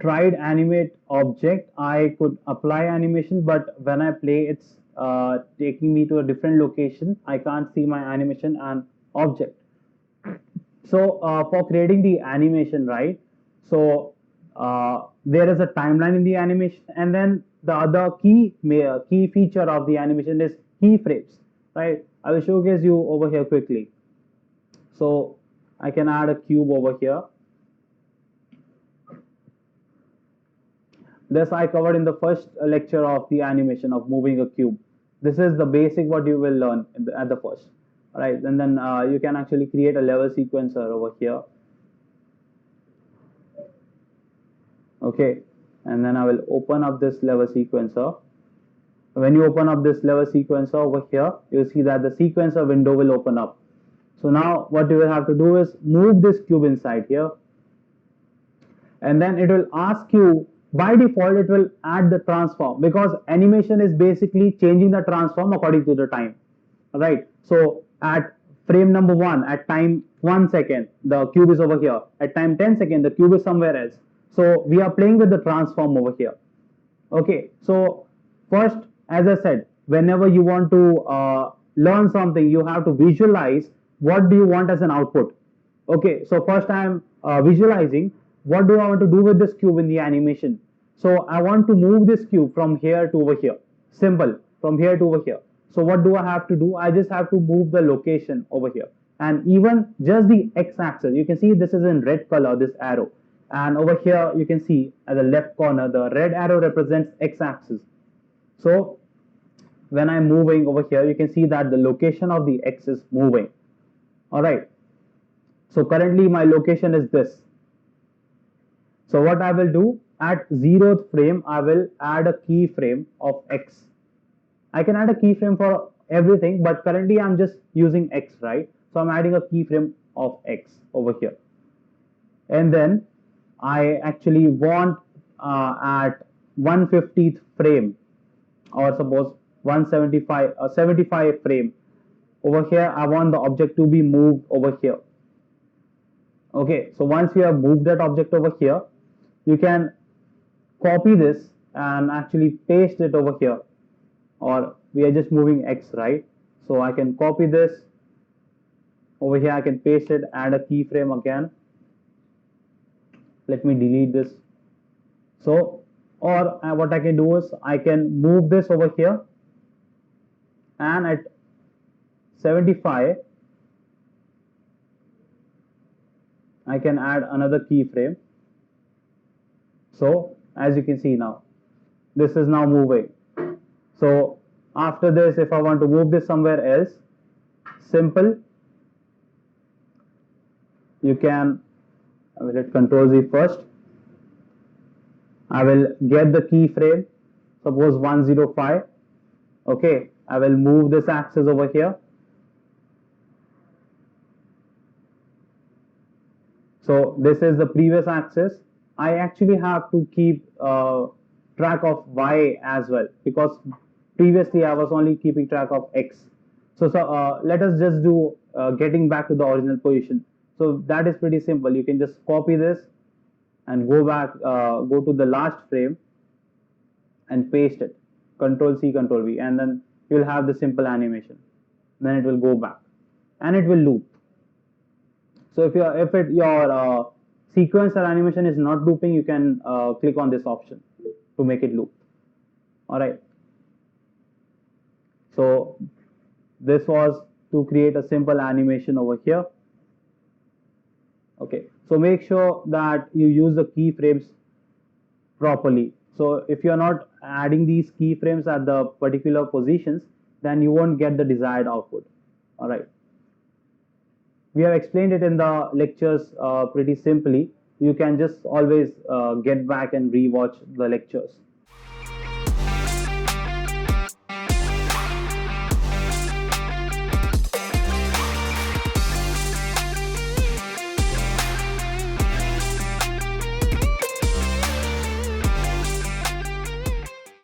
tried animate object, I could apply animation, but when I play, it's taking me to a different location. I can't see my animation and object. So for creating the animation, right? So there is a timeline in the animation, and then the other key feature of the animation is keyframes, right? I will showcase you over here quickly. So I can add a cube over here. This I covered in the first lecture of the animation of moving a cube. This is the basic what you will learn at the first. All right, and then you can actually create a level sequencer over here. Okay, and then I will open up this level sequencer. When you open up this level sequencer over here, you'll see that the sequencer window will open up. So now what you will have to do is move this cube inside here, and then it will ask you, by default it will add the transform, because animation is basically changing the transform according to the time, right? So at frame number 1, at time 1 second, the cube is over here. At time 10 second, the cube is somewhere else. So we are playing with the transform over here. Okay, so first, as I said, whenever you want to learn something, you have to visualize what do you want as an output. Okay, so first I am visualizing what do I want to do with this cube in the animation. So I want to move this cube from here to over here. Simple, from here to over here. So what do I have to do? I just have to move the location over here. And even just the x-axis, you can see this is in red color, this arrow. And over here, you can see at the left corner, the red arrow represents x-axis. So when I'm moving over here, you can see that the location of the x is moving. All right. So currently my location is this. So what I will do, at 0th frame, I will add a keyframe of x. I can add a keyframe for everything, but currently I'm just using x, right? So I'm adding a keyframe of x over here. And then I actually want at 150th frame, or suppose 75 frame, over here I want the object to be moved over here. Okay, so once you have moved that object over here, you can copy this and actually paste it over here. Or we are just moving x, right? So I can copy this over here, I can paste it, add a keyframe again. Let me delete this. So, or what I can do is I can move this over here, and at 75 I can add another keyframe. So as you can see now, this is now moving. So after this, if I want to move this somewhere else, simple, you can, I will hit Control Z first. I will get the keyframe, suppose 105. Okay, I will move this axis over here. So this is the previous axis. I actually have to keep track of y as well, because previously I was only keeping track of x. So let us just do getting back to the original position. So that is pretty simple. You can just copy this and go back, go to the last frame and paste it. Control C, Control V, and then you will have the simple animation. Then it will go back and it will loop. So if your sequence or animation is not looping, you can click on this option to make it loop. All right. So this was to create a simple animation over here. Okay. So make sure that you use the keyframes properly. So if you're not adding these keyframes at the particular positions, then you won't get the desired output. All right. We have explained it in the lectures pretty simply. You can just always get back and rewatch the lectures.